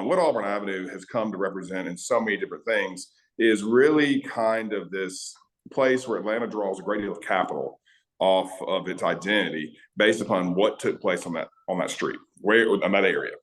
What Auburn Avenue has come to represent in so many different things is really kind of this place where Atlanta draws a great deal of capital off of its identity based upon what took place on that street, where on that area.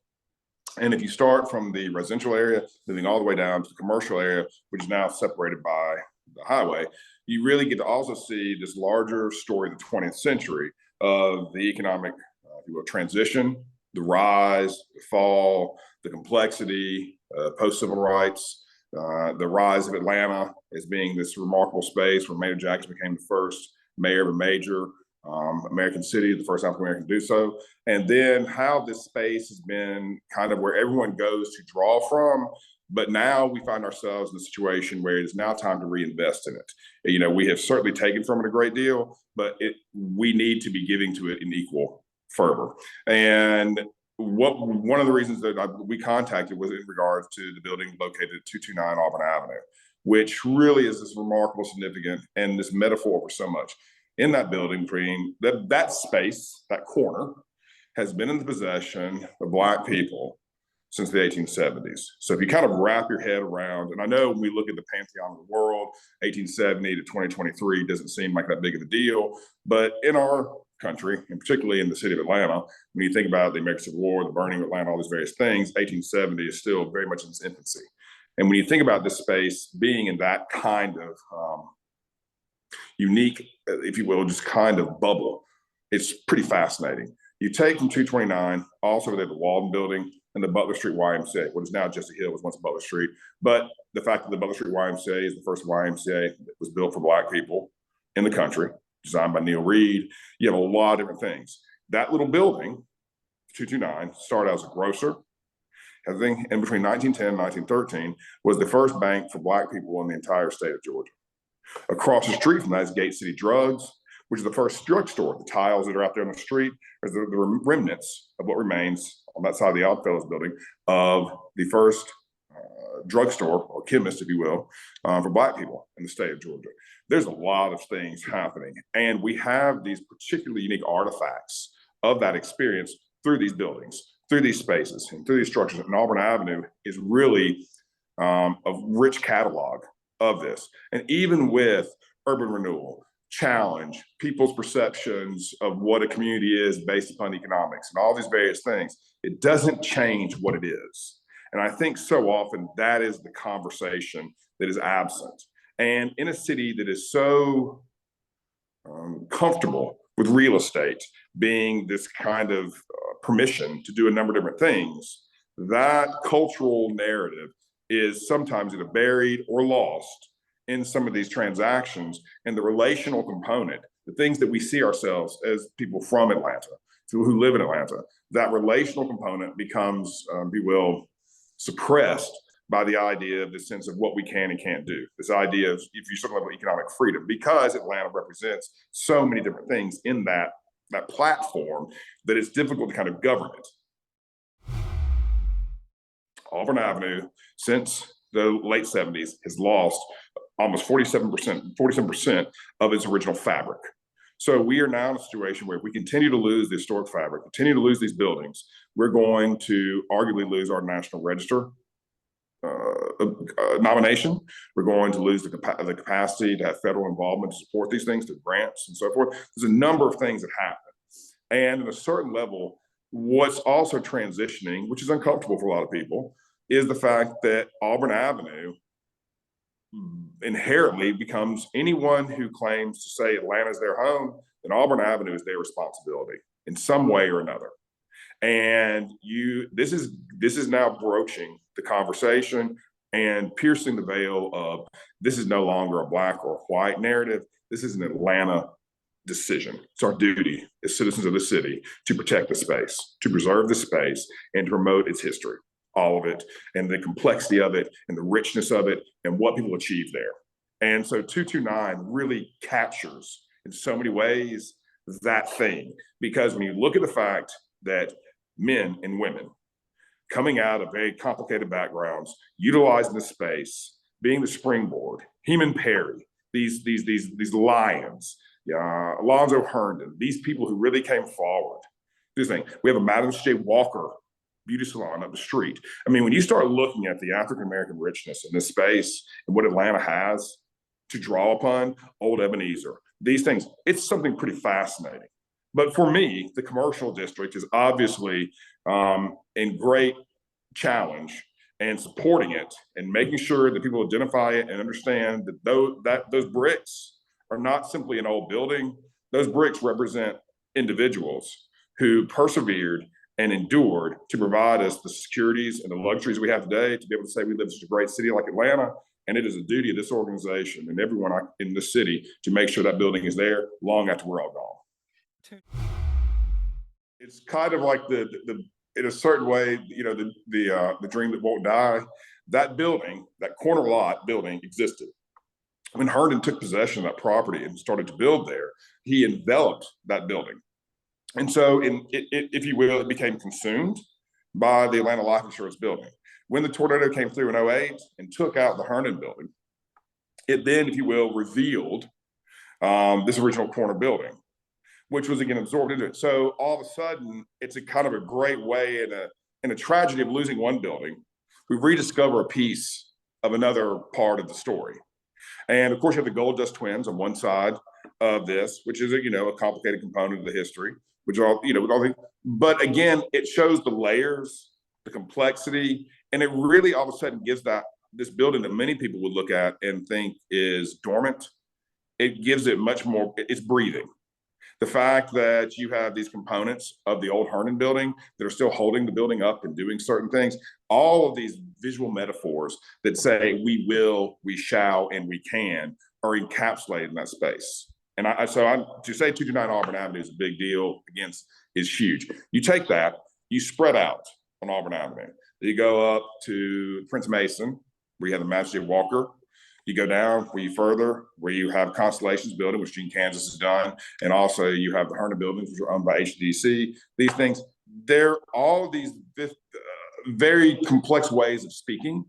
And if you start from the residential area, moving all the way down to the commercial area, which is now separated by the highway, you really get to also see this larger story of the 20th century of the economic, if you will, transition, the rise, the fall, the complexity, post-civil rights, the rise of Atlanta as being this remarkable space where Mayor Jackson became the first mayor of a major American city, the first African-American to do so. And then how this space has been kind of where everyone goes to draw from. But now we find ourselves in a situation where it is now time to reinvest in it. You know, we have certainly taken from it a great deal, but we need to be giving to it in equal fervor. And one of the reasons that we contacted was in regards to the building located at 229 Auburn Avenue, which really is this remarkable, significant, and this metaphor for so much. In that building, between that space, that corner, has been in the possession of Black people since the 1870s. So if you kind of wrap your head around, and I know when we look at the pantheon of the world, 1870 to 2023 doesn't seem like that big of a deal, but in our country, and particularly in the city of Atlanta, when you think about the American Civil War, the burning of Atlanta, all these various things, 1870 is still very much in its infancy. And when you think about this space being in that kind of unique, if you will, just kind of bubble, it's pretty fascinating. You take from 229, also there the Walden Building and the Butler Street YMCA, what is now Jesse Hill, was once Butler Street. But the fact that the Butler Street YMCA is the first YMCA that was built for Black people in the country, designed by Neil Reed. You have a lot of different things. That little building, 229, started out as a grocer. Everything in between 1910 and 1913 was the first bank for Black people in the entire state of Georgia. Across the street from that is Gate City Drugs, which is the first drugstore. The tiles that are out there on the street are the remnants of what remains on that side of the Oddfellows building of the first drugstore, or chemist, if you will, for Black people in the state of Georgia. There's a lot of things happening, and we have these particularly unique artifacts of that experience through these buildings, through these spaces, and through these structures. And Auburn Avenue is really a rich catalog of this. And even with urban renewal, challenge, people's perceptions of what a community is based upon economics and all these various things, it doesn't change what it is. And I think so often that is the conversation that is absent. And in a city that is so comfortable with real estate being this kind of permission to do a number of different things, that cultural narrative is sometimes either buried or lost in some of these transactions. And the relational component, the things that we see ourselves as people from Atlanta, who live in Atlanta, that relational component becomes, if you will, suppressed by the idea of the sense of what we can and can't do. This idea of, if you sort of have economic freedom, because Atlanta represents so many different things in that platform, that it's difficult to kind of govern it. Auburn Avenue, since the late 70s, has lost almost 47% of its original fabric. So we are now in a situation where if we continue to lose the historic fabric, continue to lose these buildings, we're going to arguably lose our National Register nomination. We're going to lose the capacity to have federal involvement to support these things, through grants and so forth. There's a number of things that happen. And at a certain level, what's also transitioning, which is uncomfortable for a lot of people, is the fact that Auburn Avenue inherently becomes, anyone who claims to say Atlanta is their home, then Auburn Avenue is their responsibility in some way or another. And this is now broaching the conversation and piercing the veil of, this is no longer a Black or white narrative. This is an Atlanta decision. It's our duty as citizens of the city to protect the space, to preserve the space, and to promote its history, all of it, and the complexity of it, and the richness of it, and what people achieve there. And so 229 really captures, in so many ways, that thing. Because when you look at the fact that men and women coming out of very complicated backgrounds, utilizing the space, being the springboard, Heman Perry, these lions, Alonzo Herndon, these people who really came forward. This thing, we have a Madam J. Walker beauty salon up the street. I mean, when you start looking at the African-American richness in this space and what Atlanta has to draw upon, Old Ebenezer, these things, it's something pretty fascinating. But for me, the commercial district is obviously in great challenge and supporting it and making sure that people identify it and understand that those bricks are not simply an old building. Those bricks represent individuals who persevered and endured to provide us the securities and the luxuries we have today to be able to say we live in such a great city like Atlanta. And it is a duty of this organization and everyone in the city to make sure that building is there long after we're all gone. It's kind of like the in a certain way, the dream that won't die. That building, that corner lot building, existed. When Herndon took possession of that property and started to build there, he enveloped that building. And so, if you will, it became consumed by the Atlanta Life Insurance building. When the tornado came through in 2008 and took out the Herndon building, it then, if you will, revealed this original corner building, which was again absorbed into it. So all of a sudden, it's a kind of a great way in a tragedy of losing one building, we rediscover a piece of another part of the story. And of course, you have the Gold Dust Twins on one side of this, which is a complicated component of the history, which but again, it shows the layers, the complexity, and it really all of a sudden gives this building that many people would look at and think is dormant. It gives it much more, it's breathing. The fact that you have these components of the old Herndon building that are still holding the building up and doing certain things, all of these visual metaphors that say we will, we shall, and we can are encapsulated in that space. And to say 229 Auburn Avenue is a big deal, again, is huge. You take that, you spread out on Auburn Avenue. You go up to Prince Mason, where you have the Master J. Walker. You go down further, where you have Constellations building, which Gene Kansas has done. And also you have the Herndon buildings, which are owned by HDC. These things, they're all these very complex ways of speaking,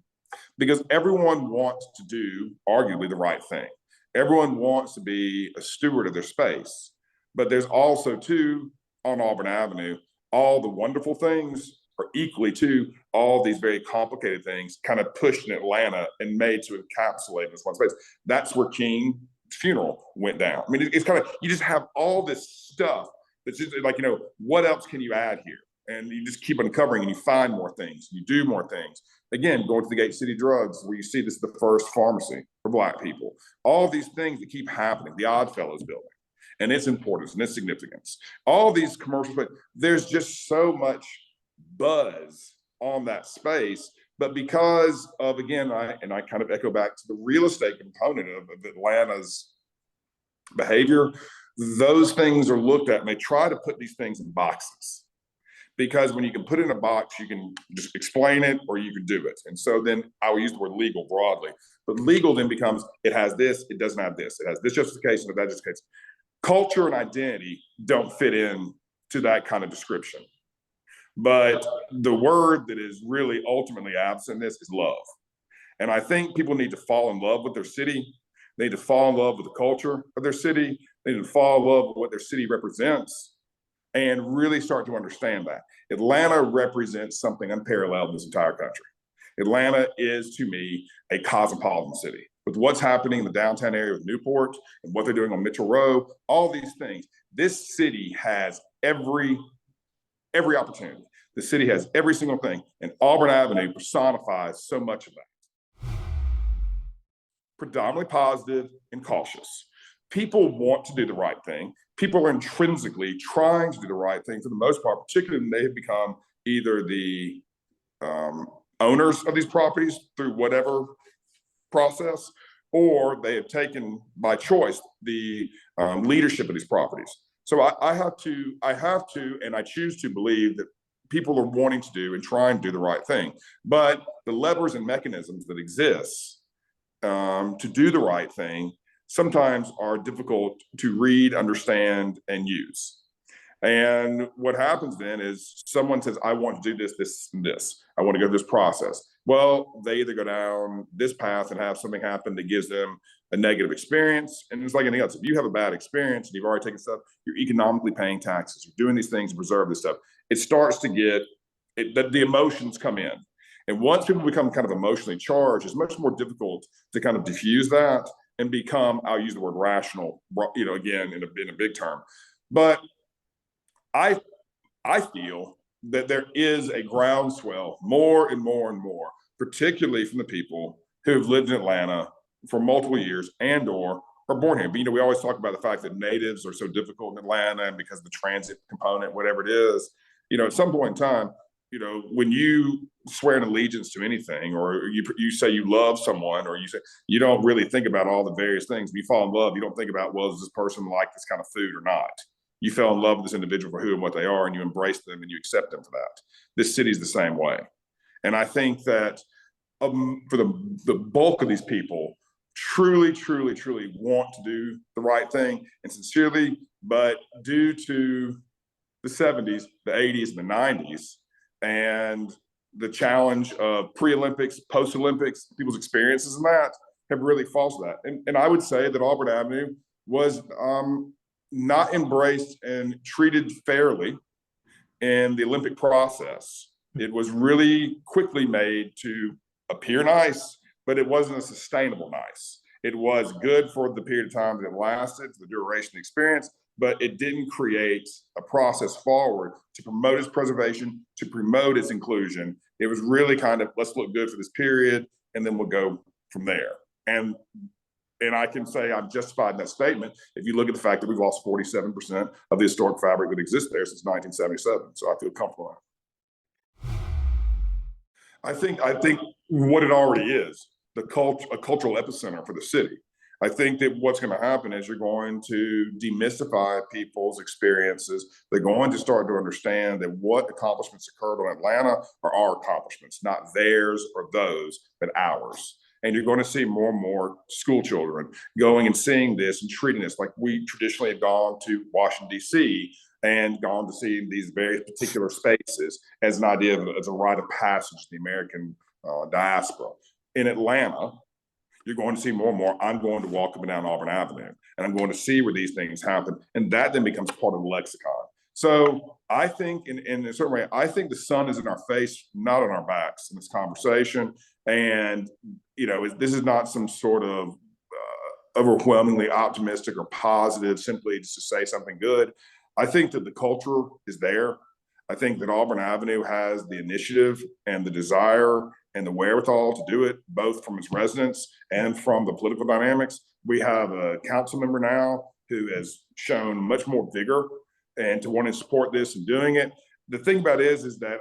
because everyone wants to do arguably the right thing. Everyone wants to be a steward of their space. But there's also, too, on Auburn Avenue, all the wonderful things are equally to all these very complicated things kind of pushed in Atlanta and made to encapsulate this one space. That's where King's funeral went down. I mean, it's kind of, you just have all this stuff that's just like, what else can you add here? And you just keep uncovering and you find more things, you do more things. Again, going to the Gate City Drugs, where you see this is the first pharmacy for Black people. All these things that keep happening, the Oddfellows building, and its importance and its significance. All these commercials, but there's just so much buzz on that space. But because of, again, I kind of echo back to the real estate component of Atlanta's behavior, those things are looked at and they try to put these things in boxes. Because when you can put it in a box, you can just explain it or you can do it. And so then I will use the word legal broadly. But legal then becomes, it has this, it doesn't have this. It has this justification or that justification. Culture and identity don't fit in to that kind of description. But the word that is really ultimately absent in this is love. And I think people need to fall in love with their city. They need to fall in love with the culture of their city. They need to fall in love with what their city represents and really start to understand that. Atlanta represents something unparalleled in this entire country. Atlanta is, to me, a cosmopolitan city. With what's happening in the downtown area with Newport and what they're doing on Mitchell Row, all these things, this city has every opportunity. The city has every single thing, and Auburn Avenue personifies so much of that. Predominantly positive and cautious. People want to do the right thing. People are intrinsically trying to do the right thing for the most part, particularly when they have become either the owners of these properties through whatever process, or they have taken by choice the leadership of these properties. So I have to, and I choose to believe that people are wanting to do and trying to do the right thing. But the levers and mechanisms that exist to do the right thing sometimes are difficult to read, understand, and use. And what happens then is someone says, I want to do this, this, and this. I want to go through this process. Well, they either go down this path and have something happen that gives them a negative experience. And it's like anything else. If you have a bad experience and you've already taken stuff, you're economically paying taxes, you're doing these things to preserve this stuff. It starts to get, the emotions come in. And once people become kind of emotionally charged, it's much more difficult to kind of diffuse that and become, I'll use the word rational, again, in a big term. But I feel that there is a groundswell more and more and more, particularly from the people who have lived in Atlanta for multiple years and or are born here. But, we always talk about the fact that natives are so difficult in Atlanta and because of the transit component, whatever it is, at some point in time, when you swear an allegiance to anything, or you say you love someone, or you say you don't really think about all the various things. When you fall in love, you don't think about, well, does this person like this kind of food or not? You fell in love with this individual for who and what they are, and you embrace them and you accept them for that. This city is the same way. And I think that for the bulk of these people, truly, truly, truly want to do the right thing and sincerely, but due to the 70s, the 80s, and the 90s, and the challenge of pre-Olympics, post-Olympics, people's experiences in that have really faltered that. And I would say that Auburn Avenue was not embraced and treated fairly in the Olympic process. It was really quickly made to appear nice, but it wasn't a sustainable nice. It was good for the period of time that it lasted, for the duration of the experience, but it didn't create a process forward to promote its preservation, to promote its inclusion. It was really kind of, let's look good for this period, and then we'll go from there. And I can say I'm justified in that statement if you look at the fact that we've lost 47% of the historic fabric that exists there since 1977. So I feel comfortable. I think what it already is, a cultural epicenter for the city. I think that what's going to happen is you're going to demystify people's experiences. They're going to start to understand that what accomplishments occurred on Atlanta are our accomplishments, not theirs or those, but ours. And you're going to see more and more school children going and seeing this and treating this like we traditionally have gone to Washington, D.C., and gone to see these very particular spaces as an idea of as a rite of passage to the American diaspora. In Atlanta, you're going to see more and more. I'm going to walk up and down Auburn Avenue, and I'm going to see where these things happen. And that then becomes part of the lexicon. So I think in a certain way, I think the sun is in our face, not on our backs in this conversation. And, this is not some sort of overwhelmingly optimistic or positive, simply just to say something good. I think that the culture is there. I think that Auburn Avenue has the initiative and the desire and the wherewithal to do it, both from its residents and from the political dynamics. We have a council member now who has shown much more vigor and to want to support this and doing it. The thing about it is that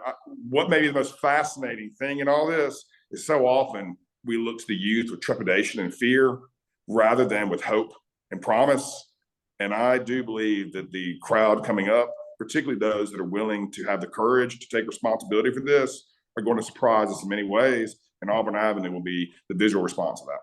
what may be the most fascinating thing in all this is so often we look to the youth with trepidation and fear rather than with hope and promise. And I do believe that the crowd coming up, particularly those that are willing to have the courage to take responsibility for this, are going to surprise us in many ways. And Auburn Avenue will be the visual response of that.